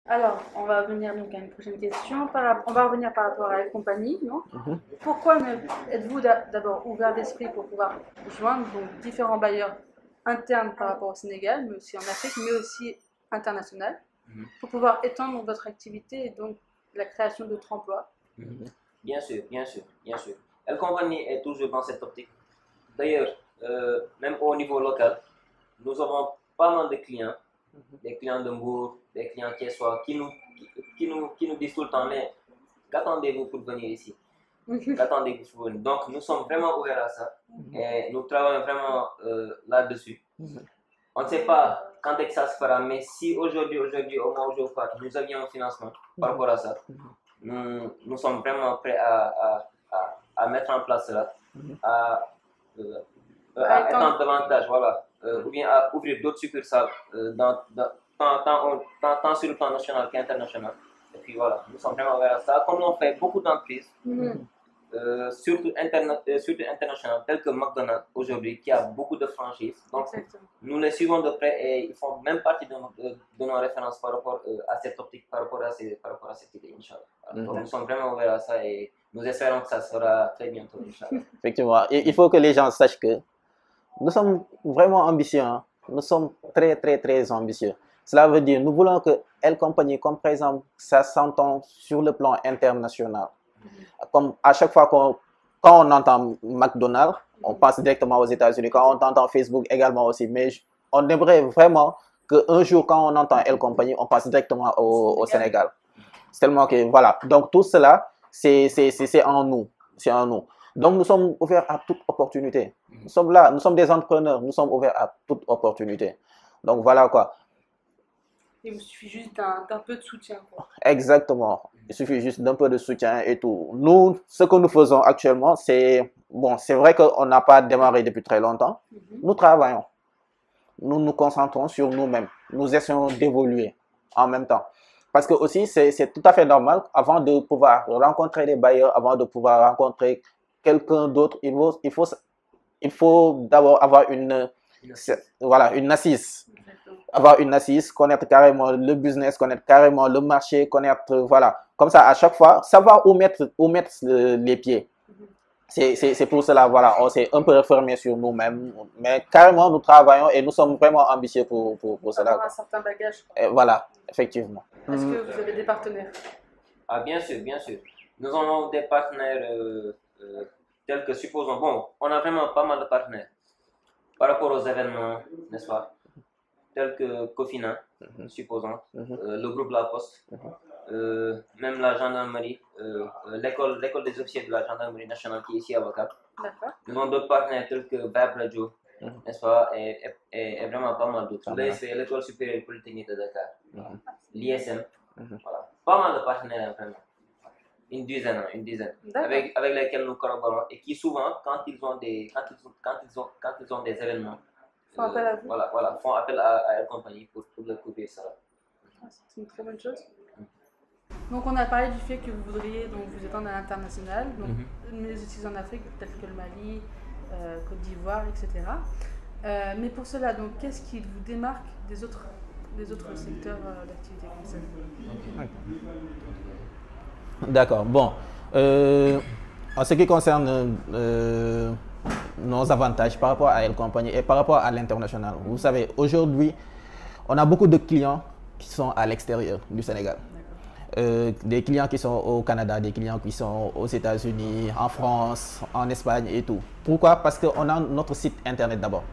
Alors, on va venir donc à une prochaine question. On va revenir par rapport à la compagnie, non? Pourquoi êtes-vous d'abord ouvert d'esprit pour pouvoir joindre donc, différents bailleurs internes par rapport au Sénégal, mais aussi en Afrique, mais aussi international, pour pouvoir étendre votre activité et donc la création d'autres emplois? Bien sûr, bien sûr, bien sûr. La compagnie est toujours dans cette optique. D'ailleurs, même au niveau local, nous avons pas mal de clients, des clients de Mbour, des clients soient qui nous disent tout le temps, mais qu'attendez-vous pour venir ici? Qu'attendez-vous pour venir? Donc, nous sommes vraiment ouverts à ça et nous travaillons vraiment là-dessus. On ne sait pas quand est-ce que ça se fera, mais si aujourd'hui, au moment où je vous parle, nous avions un financement par rapport à ça, nous sommes vraiment prêts à mettre en place cela, à étendre davantage, voilà, ou bien à ouvrir d'autres succursales tant sur le plan national qu'international. Et puis voilà, nous sommes vraiment ouverts à ça. Comme l'ont fait beaucoup d'entreprises, surtout internationales, telles que McDonald's aujourd'hui, qui a beaucoup de franchises. Donc, nous les suivons de près et ils font même partie de nos références par rapport à cette optique, par rapport à cette idée, Inch'Allah. Donc, nous sommes vraiment ouverts à ça et nous espérons que ça sera très bientôt, Inch'Allah. Effectivement, il faut que les gens sachent que nous sommes vraiment ambitieux, hein. Nous sommes très, très, très ambitieux. Cela veut dire, nous voulons que L Company, comme par exemple, ça s'entend sur le plan international. Comme à chaque fois quand on entend McDonald's, on pense directement aux États-Unis. Quand on entend Facebook également aussi. Mais on aimerait vraiment qu'un jour, quand on entend L Company, on passe directement au Sénégal. C'est tellement que, voilà. Donc, tout cela, c'est en nous. C'est en nous. Donc, nous sommes ouverts à toute opportunité. Nous sommes là, nous sommes des entrepreneurs, nous sommes ouverts à toute opportunité. Donc, voilà quoi. Il vous suffit juste d'un peu de soutien, quoi. Exactement. Il suffit juste d'un peu de soutien et tout. Nous, ce que nous faisons actuellement, c'est... Bon, c'est vrai qu'on n'a pas démarré depuis très longtemps. Nous travaillons. Nous nous concentrons sur nous-mêmes. Nous essayons d'évoluer en même temps. Parce que aussi, c'est tout à fait normal, avant de pouvoir rencontrer des bailleurs, avant de pouvoir rencontrer quelqu'un d'autre, il faut d'abord avoir une assise. Avoir une assise, connaître carrément le business, connaître carrément le marché, connaître, voilà. Comme ça, à chaque fois, savoir où mettre les pieds. C'est pour cela, voilà, on s'est un peu refermé sur nous-mêmes. Mais carrément, nous travaillons et nous sommes vraiment ambitieux pour cela. Avoir un certain bagage. Et voilà, effectivement. Est-ce que vous avez des partenaires? Ah, bien sûr, bien sûr. Nous avons des partenaires tels que, supposons, bon, on a vraiment pas mal de partenaires par rapport aux événements, n'est-ce pas? Tels que Cofina, supposons, le groupe La Poste, même la gendarmerie, l'école des officiers de la gendarmerie nationale qui est ici à Ouakam. Nous avons d'autres partenaires tels que Vab Radio, n'est-ce pas, et vraiment pas mal d'autres. L'école supérieure polytechnique de Dakar, l'ISM, voilà. Pas mal de partenaires vraiment. Une dizaine, avec lesquels nous collaborons et qui souvent, quand ils ont des événements, font appel à vous. Voilà, font appel à la compagnie pour le couvrir ça. C'est une très bonne chose. Donc on a parlé du fait que vous voudriez donc vous étendre à l'international, donc mais aussi en Afrique, tels que le Mali, Côte d'Ivoire, etc. Mais pour cela, donc qu'est-ce qui vous démarque des autres secteurs d'activité comme ça? D'accord. Bon, en ce qui concerne nos avantages par rapport à L Company et par rapport à l'international, vous savez, aujourd'hui, on a beaucoup de clients qui sont à l'extérieur du Sénégal. Des clients qui sont au Canada, des clients qui sont aux États-Unis, en France, en Espagne et tout. Pourquoi? Parce qu'on a notre site internet d'abord.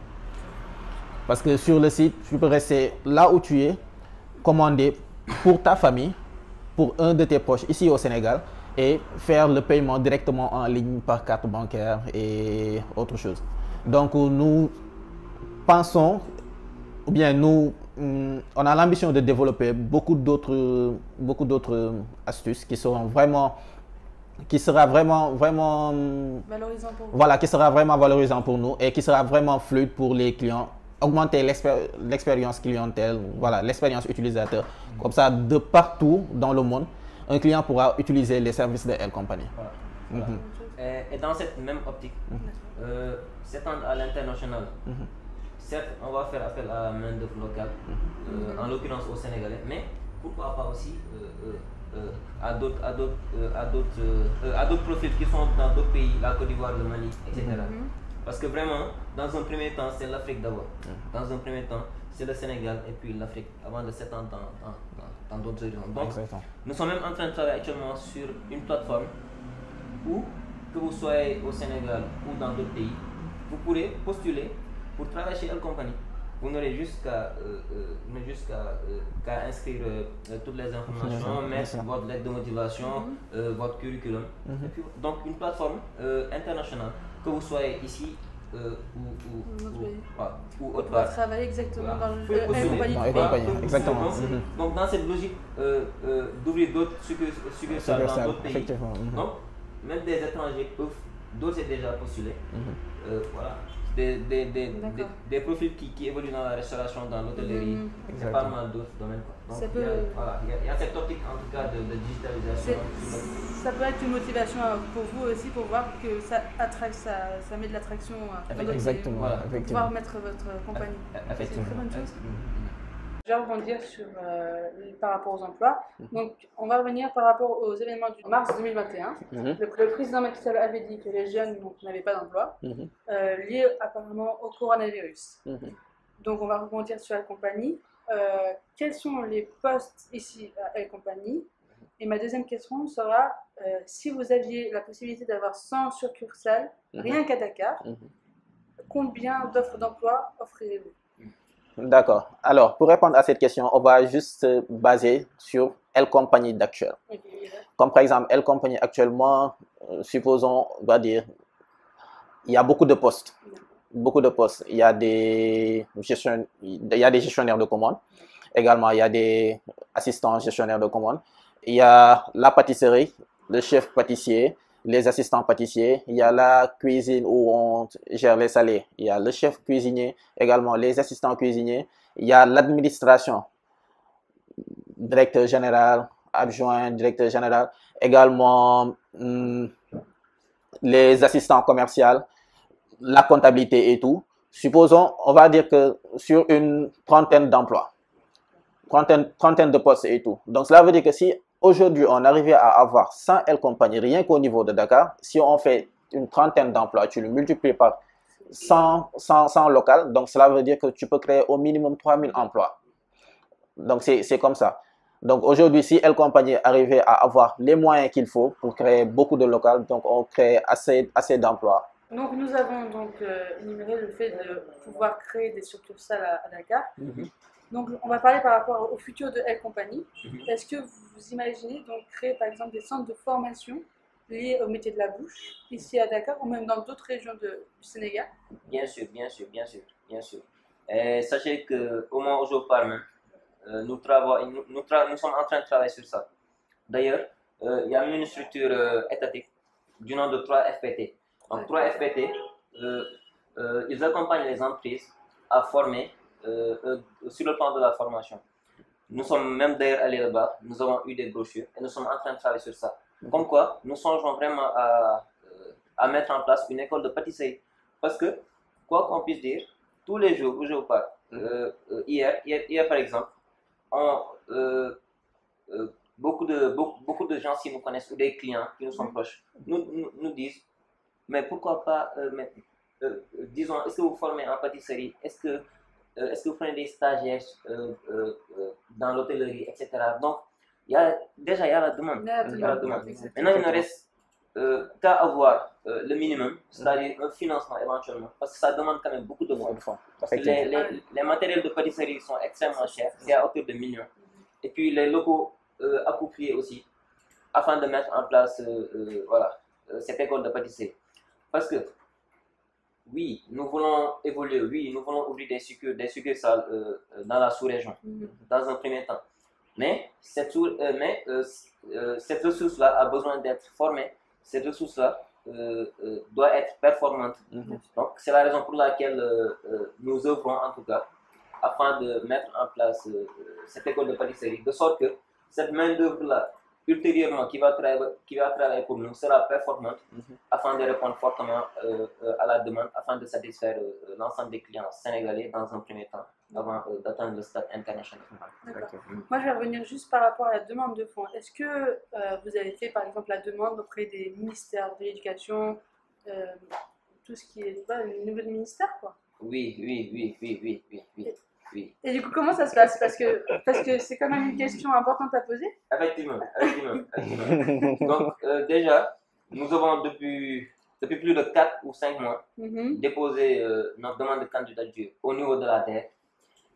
Parce que sur le site, tu peux rester là où tu es, commander pour ta famille, pour un de tes proches ici au Sénégal et faire le paiement directement en ligne par carte bancaire et autre chose. Donc nous pensons, ou bien nous, on a l'ambition de développer beaucoup d'autres astuces qui sera vraiment valorisant pour vous. Voilà, qui sera vraiment valorisant pour nous et qui sera vraiment fluide pour les clients. Augmenter l'expérience clientèle, voilà, l'expérience utilisateur. Comme ça, de partout dans le monde, un client pourra utiliser les services de L Company. Voilà. Et dans cette même optique, s'étendre à l'international, certes, on va faire appel à la main-d'œuvre locale, en l'occurrence au Sénégalais, mais pourquoi pas aussi à d'autres profils qui sont dans d'autres pays, la Côte d'Ivoire, le Mali, etc. Parce que vraiment, dans un premier temps, c'est l'Afrique d'abord. Dans un premier temps, c'est le Sénégal et puis l'Afrique, avant de s'étendre dans d'autres régions. Donc, nous sommes même en train de travailler actuellement sur une plateforme où, que vous soyez au Sénégal ou dans d'autres pays, vous pourrez postuler pour travailler chez El Company. Vous n'aurez juste qu'à inscrire toutes les informations, mettre votre lettre de motivation, votre curriculum. Et puis, donc une plateforme internationale, que vous soyez ici ou autre part. Travailler exactement dans le compagnie. Exactement. Donc dans cette logique d'ouvrir d'autres succursales dans d'autres pays. Donc même des étrangers peuvent d'ores et déjà postuler. Voilà. Des profils qui évoluent dans la restauration, dans l'hôtellerie, et pas mal d'autres domaines. Donc, il y a cette optique en tout cas de digitalisation. Ça peut être une motivation pour vous aussi pour voir que ça met de l'attraction dans d'autres pays. Voilà, pour pouvoir mettre votre compagnie. C'est une très bonne chose. Je vais rebondir par rapport aux emplois. Donc, on va revenir par rapport aux événements du mars 2021. Le président Macky Sall avait dit que les jeunes n'avaient pas d'emploi, liés apparemment au coronavirus. Donc, on va rebondir sur la compagnie. Quels sont les postes ici à El Company? Et ma deuxième question sera, si vous aviez la possibilité d'avoir 100 succursales, rien qu'à Dakar, combien d'offres d'emploi offrirez-vous? D'accord. Alors, pour répondre à cette question, on va juste se baser sur El Company d'actuel. Comme par exemple, El Company actuellement, supposons, on va dire, il y a beaucoup de postes. Beaucoup de postes. Il y a des gestionnaires de commandes. Également, il y a des assistants gestionnaires de commandes. Il y a la pâtisserie, le chef pâtissier, les assistants pâtissiers. Il y a la cuisine où on gère les salés. Il y a le chef cuisinier, également les assistants cuisiniers. Il y a l'administration, directeur général, adjoint, directeur général. Également, les assistants commerciaux, la comptabilité et tout. Supposons, on va dire que sur une trentaine d'emplois, trentaine de postes et tout. Donc, cela veut dire que si aujourd'hui on arrivait à avoir 100 El Company, rien qu'au niveau de Dakar, si on fait une trentaine d'emplois, tu le multiplies par 100 local, donc cela veut dire que tu peux créer au minimum 3000 emplois. Donc, c'est comme ça. Donc, aujourd'hui, si El Company arrivait à avoir les moyens qu'il faut pour créer beaucoup de locales, donc on crée assez d'emplois. Donc, nous avons énuméré le fait de pouvoir créer des succursales à Dakar. Donc, on va parler par rapport au futur de El Company. Est-ce que vous imaginez donc créer par exemple des centres de formation liés au métier de la bouche ici à Dakar ou même dans d'autres régions du Sénégal? Bien sûr. Et sachez qu'au moment où je vous parle, nous sommes en train de travailler sur ça. D'ailleurs, il y a une structure étatique du nom de 3FPT. Donc 3FPT, ils accompagnent les entreprises à former sur le plan de la formation. Nous sommes même d'ailleurs allés là-bas, nous avons eu des brochures et nous sommes en train de travailler sur ça. Comme quoi, nous songeons vraiment à mettre en place une école de pâtisserie. Parce que, quoi qu'on puisse dire, tous les jours où je vous parle, hier par exemple, beaucoup de gens qui nous connaissent ou des clients qui nous sont proches nous disent, mais pourquoi pas, disons, est-ce que vous formez en pâtisserie, est-ce que vous prenez des stagiaires dans l'hôtellerie, etc. Donc, il y a la demande. Maintenant, il ne reste qu'à avoir le minimum, c'est-à-dire un financement éventuellement, parce que ça demande quand même beaucoup de fonds. Les matériels de pâtisserie sont extrêmement chers, c'est à hauteur de millions. Et puis les locaux appropriés aussi, afin de mettre en place cette école de pâtisserie. Parce que, oui, nous voulons évoluer, oui, nous voulons ouvrir des succursales dans la sous-région, dans un premier temps. Mais cette ressource-là a besoin d'être formée, cette ressource-là doit être performante. Donc, c'est la raison pour laquelle nous œuvrons en tout cas, afin de mettre en place cette école de pâtisserie, de sorte que cette main-d'œuvre-là, ultérieurement, qui va travailler pour nous, sera performante afin de répondre fortement à la demande, afin de satisfaire l'ensemble des clients sénégalais dans un premier temps. avant d'atteindre le stade international. D'accord. Moi, je vais revenir juste par rapport à la demande de fonds. Est-ce que vous avez fait, par exemple, la demande auprès des ministères de l'éducation, tout ce qui est au niveau du ministère, quoi? Oui. Et du coup, comment ça se passe? Parce que c'est quand même une question importante à poser. Effectivement. Donc, déjà, nous avons depuis plus de 4 ou 5 mois déposé notre demande de candidature au niveau de la DER.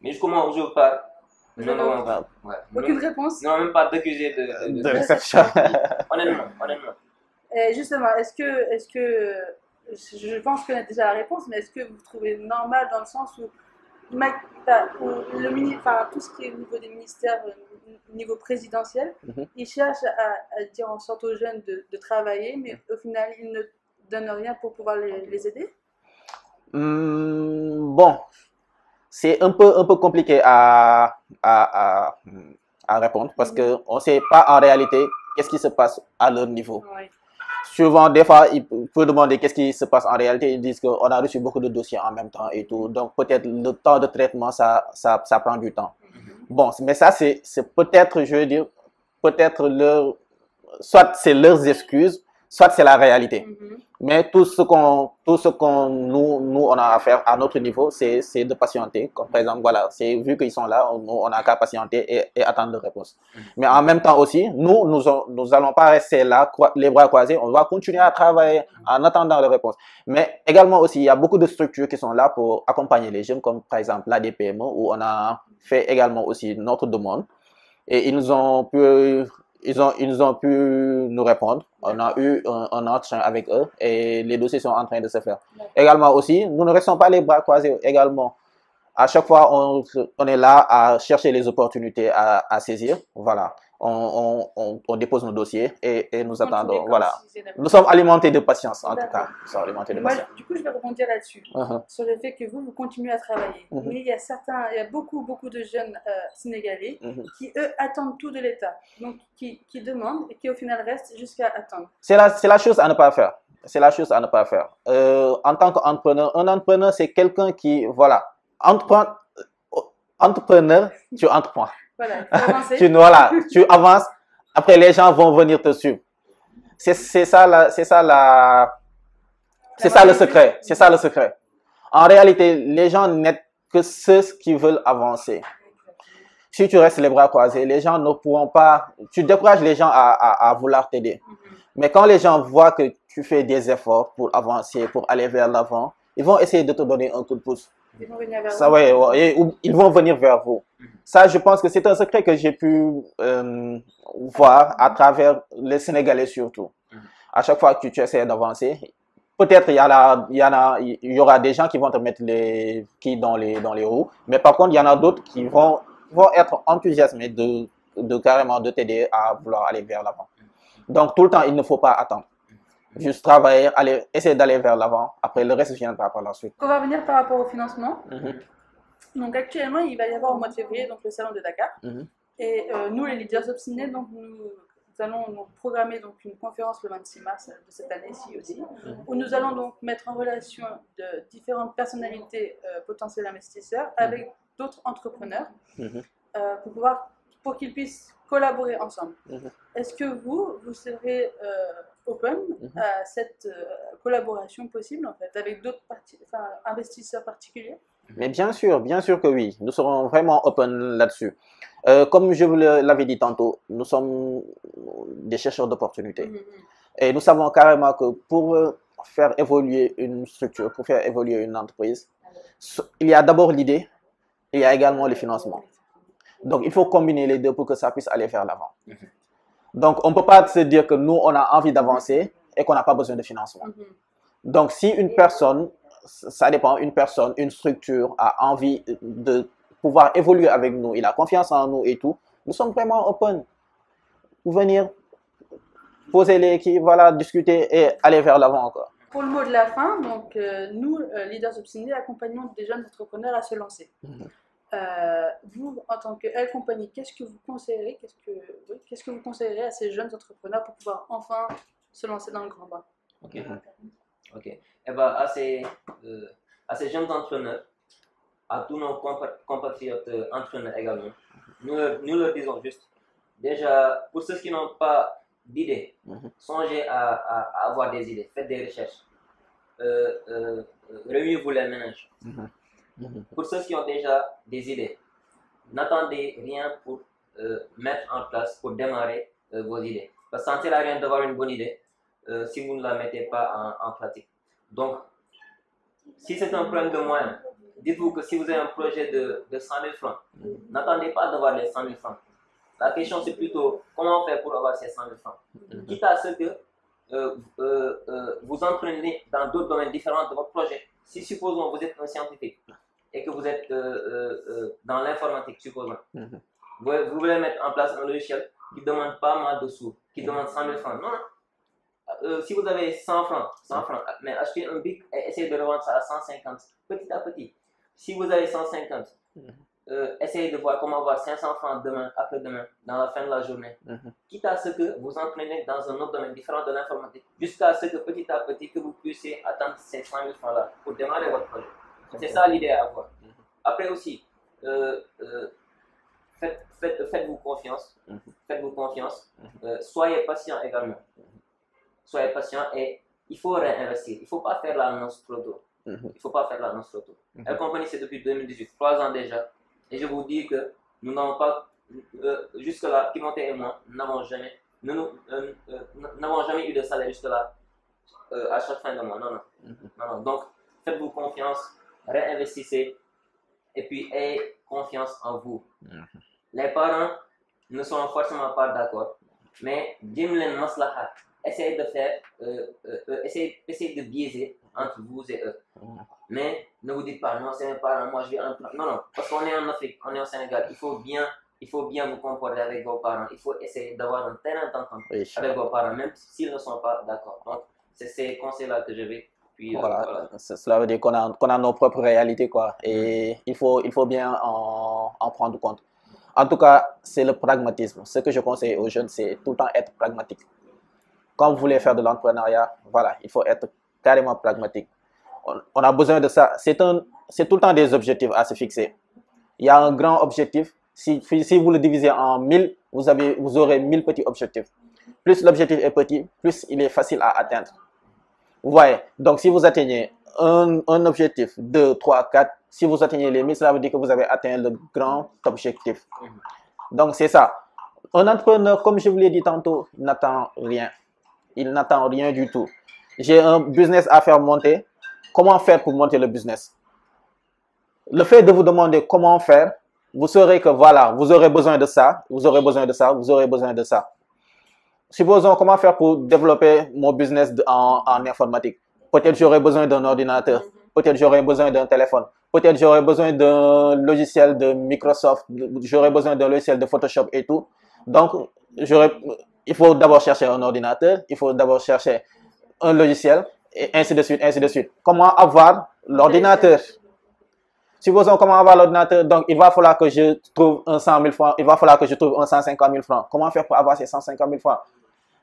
Mais jusqu'au moment où je parle, nous n'avons aucune réponse. Nous n'avons même pas d'accusé de réception. Honnêtement. Et justement, est-ce que je pense connaître déjà la réponse, mais est-ce que vous trouvez normal dans le sens où tout ce qui est au niveau des ministères, au niveau présidentiel, ils cherchent à dire en sorte aux jeunes de travailler, mais au final, ils ne donnent rien pour pouvoir les aider? Bon, c'est un peu compliqué à répondre parce qu'on ne sait pas en réalité qu'est-ce qui se passe à leur niveau. Oui. Souvent, des fois, ils peuvent demander qu'est-ce qui se passe en réalité. Ils disent qu'on a reçu beaucoup de dossiers en même temps et tout. Donc, peut-être le temps de traitement, ça prend du temps. Bon, mais ça, c'est peut-être, je veux dire, peut-être soit c'est leurs excuses, soit c'est la réalité. Mais tout ce qu'on nous on a à faire à notre niveau, c'est de patienter. Comme par exemple, voilà, c'est vu qu'ils sont là, on a qu'à patienter et attendre de réponse. Mais en même temps aussi, nous allons pas rester là, les bras croisés. On va continuer à travailler en attendant les réponses. Mais également aussi, il y a beaucoup de structures qui sont là pour accompagner les jeunes, comme par exemple l'ADPME, où on a fait également aussi notre demande. Et ils nous ont pu nous répondre. On a eu un entretien avec eux et les dossiers sont en train de se faire. Également aussi, nous ne restons pas les bras croisés également. À chaque fois, on est là à chercher les opportunités à saisir. Voilà. On dépose nos dossiers et nous attendons. Voilà. Nous sommes alimentés de patience, en tout cas. Nous sommes alimentés de patience. Du coup, je vais rebondir là-dessus, sur le fait que vous continuez à travailler. Mais il y a beaucoup de jeunes Sénégalais qui, eux, attendent tout de l'État. Donc, qui demandent et qui, au final, restent jusqu'à attendre. C'est la chose à ne pas faire. C'est la chose à ne pas faire. En tant qu'entrepreneur, un entrepreneur, c'est quelqu'un qui, voilà, entrepreneur, tu entreprends. Voilà, il faut avancer. tu avances. Après, les gens vont venir te suivre. C'est ça le secret. C'est ça le secret. En réalité, les gens n'aident que ceux qui veulent avancer. Si tu restes les bras croisés, les gens ne pourront pas. Tu décourages les gens à vouloir t'aider. Mais quand les gens voient que tu fais des efforts pour avancer, pour aller vers l'avant, ils vont essayer de te donner un coup de pouce. Ils vont venir vers vous. Ils vont venir vers vous. Ça, je pense que c'est un secret que j'ai pu voir à travers les Sénégalais surtout. À chaque fois que tu essaies d'avancer, peut-être il y aura des gens qui vont te mettre les quilles dans les roues, mais par contre, il y en a d'autres qui vont être enthousiasmés de carrément de t'aider à vouloir aller vers l'avant. Donc, tout le temps, il ne faut pas attendre. Juste travailler, essayer d'aller vers l'avant. Après, le reste viendra par la suite. On va revenir par rapport au financement. Donc, actuellement, il va y avoir au mois de février donc, le salon de Dakar. Et nous, les leaders obstinés, donc, nous allons donc, programmer donc, une conférence le 26 mars de cette année-ci aussi, où nous allons donc mettre en relation de différentes personnalités potentiels investisseurs avec d'autres entrepreneurs pour qu'ils puissent collaborer ensemble. Est-ce que vous serez open à cette collaboration possible en fait, avec d'autres investisseurs particuliers? Mais bien sûr que oui. Nous serons vraiment open là-dessus. Comme je vous l'avais dit tantôt, nous sommes des chercheurs d'opportunités. Et nous savons carrément que pour faire évoluer une structure, pour faire évoluer une entreprise, il y a d'abord l'idée, il y a également le financement. Donc, il faut combiner les deux pour que ça puisse aller vers l'avant. Donc, on ne peut pas se dire que nous, on a envie d'avancer et qu'on n'a pas besoin de financement. Donc, si une personne, ça dépend, une structure a envie de pouvoir évoluer avec nous, il a confiance en nous et tout, nous sommes vraiment open pour venir poser les qui, voilà, discuter et aller vers l'avant encore. Pour le mot de la fin, donc, nous, Leaders Obstinés, accompagnons des jeunes entrepreneurs à se lancer. Vous, en tant que L Compagnie, qu'est-ce que vous conseillerez, qu'est-ce que vous conseillerez à ces jeunes entrepreneurs pour pouvoir enfin se lancer dans le grand bain? Ok. Eh ben, à ces jeunes entrepreneurs, à tous nos compatriotes entrepreneurs également, nous leur disons juste, déjà, pour ceux qui n'ont pas d'idées, songez à avoir des idées, faites des recherches, réunissez-vous les ménages. Pour ceux qui ont déjà des idées, n'attendez rien pour mettre en place, pour démarrer vos idées. Parce que ça ne sert à rien d'avoir une bonne idée si vous ne la mettez pas en pratique. Donc, si c'est un problème de moyens, dites-vous que si vous avez un projet de 100 000 francs, n'attendez pas d'avoir les 100 000 francs. La question c'est plutôt comment faire pour avoir ces 100 000 francs. Quitte à ce que vous entraînez dans d'autres domaines différents de votre projet. Si supposons vous êtes un scientifique et que vous êtes dans l'informatique, supposons, vous voulez mettre en place un logiciel qui ne demande pas mal de sous, qui demande 100 000 francs. Non, non. Si vous avez 100 francs, mais achetez un bic et essayez de revendre ça à 150, petit à petit. Si vous avez 150, essayez de voir comment avoir 500 francs demain, après-demain, dans la fin de la journée. Quitte à ce que vous entraînez dans un autre domaine différent de l'informatique, jusqu'à ce que petit à petit, que vous puissiez atteindre ces 100 000 francs-là pour démarrer votre projet. C'est ça l'idée à avoir. Après aussi, faites-vous confiance. Faites-vous confiance. Soyez patient également. Soyez patient et il faut réinvestir. Il ne faut pas faire l'annonce trop tôt. Il ne faut pas faire l'annonce trop tôt. La compagnie, c'est depuis 2018, 3 ans déjà. Et je vous dis que nous n'avons pas, jusque-là, Timothée et moi, n'avons jamais eu de salaire jusque-là à chaque fin de mois. Non. Donc, faites-vous confiance, réinvestissez et puis ayez confiance en vous. Les parents ne sont forcément pas d'accord, mais dimlen maslahat. Essayez de faire, essayez de biaiser entre vous et eux. Mais ne vous dites pas, non, c'est mes parents, moi je vais en... Non, parce qu'on est en Afrique, on est au Sénégal, il faut bien vous comporter avec vos parents. Il faut essayer d'avoir un terrain d'entente avec vos parents, même s'ils ne sont pas d'accord. Donc, c'est ces conseils-là que je vais. Puis, voilà. Cela veut dire qu'on a nos propres réalités, quoi. Et il faut bien en prendre compte. En tout cas, c'est le pragmatisme. Ce que je conseille aux jeunes, c'est tout le temps être pragmatique. Quand vous voulez faire de l'entrepreneuriat, voilà, il faut être carrément pragmatique. On a besoin de ça. C'est tout le temps des objectifs à se fixer. Il y a un grand objectif. Si vous le divisez en 1000, vous aurez 1000 petits objectifs. Plus l'objectif est petit, plus il est facile à atteindre. Vous voyez? Donc, si vous atteignez un objectif, 2, 3, 4, si vous atteignez les 1000, cela veut dire que vous avez atteint le grand objectif. Donc, c'est ça. Un entrepreneur, comme je vous l'ai dit tantôt, n'attend rien. Il n'attend rien du tout. J'ai un business à faire monter. Comment faire pour monter le business? Le fait de vous demander comment faire, vous saurez que voilà, vous aurez besoin de ça, vous aurez besoin de ça, vous aurez besoin de ça. Supposons comment faire pour développer mon business en informatique. Peut-être j'aurai besoin d'un ordinateur, peut-être j'aurai besoin d'un téléphone, peut-être j'aurai besoin d'un logiciel de Microsoft, j'aurai besoin d'un logiciel de Photoshop et tout. Donc, il faut d'abord chercher un ordinateur, il faut d'abord chercher un logiciel, et ainsi de suite, ainsi de suite. Comment avoir l'ordinateur? Supposons comment avoir l'ordinateur, donc il va falloir que je trouve un 100 000 francs, il va falloir que je trouve un 150 000 francs. Comment faire pour avoir ces 150 000 francs?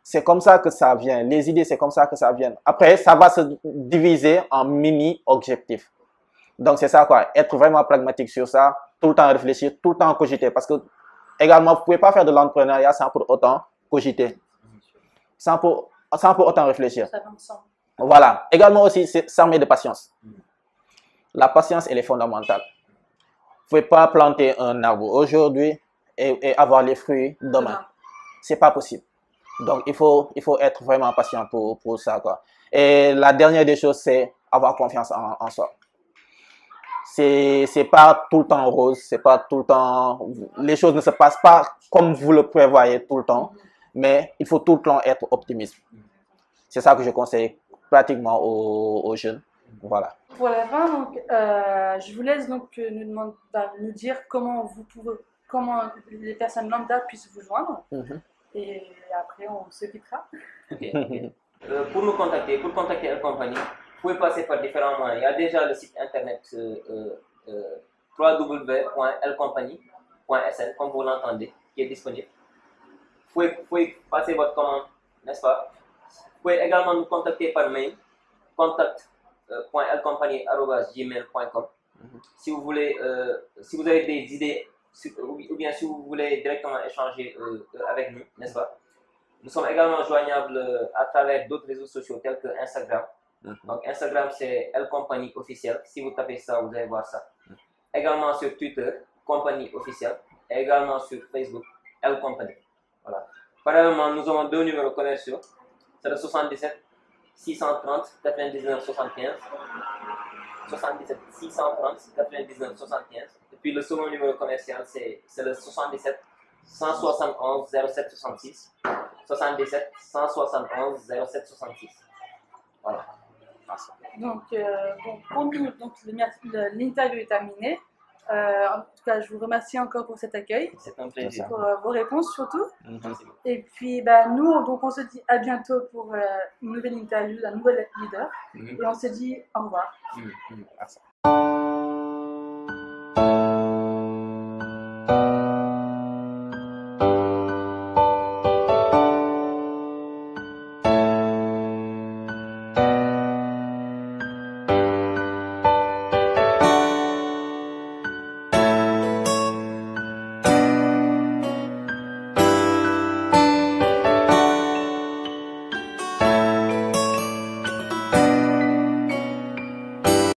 C'est comme ça que ça vient. Les idées, c'est comme ça que ça vient. Après, ça va se diviser en mini-objectifs. Donc, c'est ça, quoi. Être vraiment pragmatique sur ça, tout le temps réfléchir, tout le temps cogiter. Parce que, également, vous ne pouvez pas faire de l'entrepreneuriat sans pour autant cogiter. Sans pour autant réfléchir. Ça va ensemble. Voilà. Également aussi, c'est s'armer de patience. La patience, elle est fondamentale. Vous ne pouvez pas planter un arbre aujourd'hui et avoir les fruits demain. Ce n'est pas possible. Donc, il faut être vraiment patient pour ça, quoi. Et la dernière des choses, c'est avoir confiance en soi. C'est pas tout le temps rose, c'est pas tout le temps... Les choses ne se passent pas comme vous le prévoyez tout le temps, mais il faut tout le temps être optimiste. C'est ça que je conseille pratiquement aux jeunes. Voilà. Pour la fin, donc, je vous laisse donc nous dire comment les personnes lambda puissent vous joindre. Et après, on se quittera. Pour nous contacter, pour contacter la compagnie, vous pouvez passer par différents moyens. Il y a déjà le site internet www.lcompagnie.sn, comme vous l'entendez, qui est disponible. Vous pouvez passer votre commande, n'est-ce pas? Vous pouvez également nous contacter par mail, contact.lcompagnie@gmail.com. Si vous voulez, si vous avez des idées, ou bien si vous voulez directement échanger avec nous, n'est-ce pas? Nous sommes également joignables à travers d'autres réseaux sociaux tels que Instagram. Donc Instagram, c'est L Company officiel. Si vous tapez ça, vous allez voir ça. Également sur Twitter, Company officiel. Et également sur Facebook, L Company. Voilà. Parallèlement, nous avons deux numéros commerciaux. C'est le 77 630 99 75. 77 630 99 75. Et puis le second numéro commercial, c'est le 77 171 07 66. 77 171 07 66. Voilà. Donc, bon, pour nous, l'interview est terminée. En tout cas, je vous remercie encore pour cet accueil. C'est un plaisir. Pour vos réponses surtout. Merci beaucoup. Et puis, nous, donc, on se dit à bientôt pour une nouvelle interview d'un nouvel leader. Et on se dit au revoir. Merci.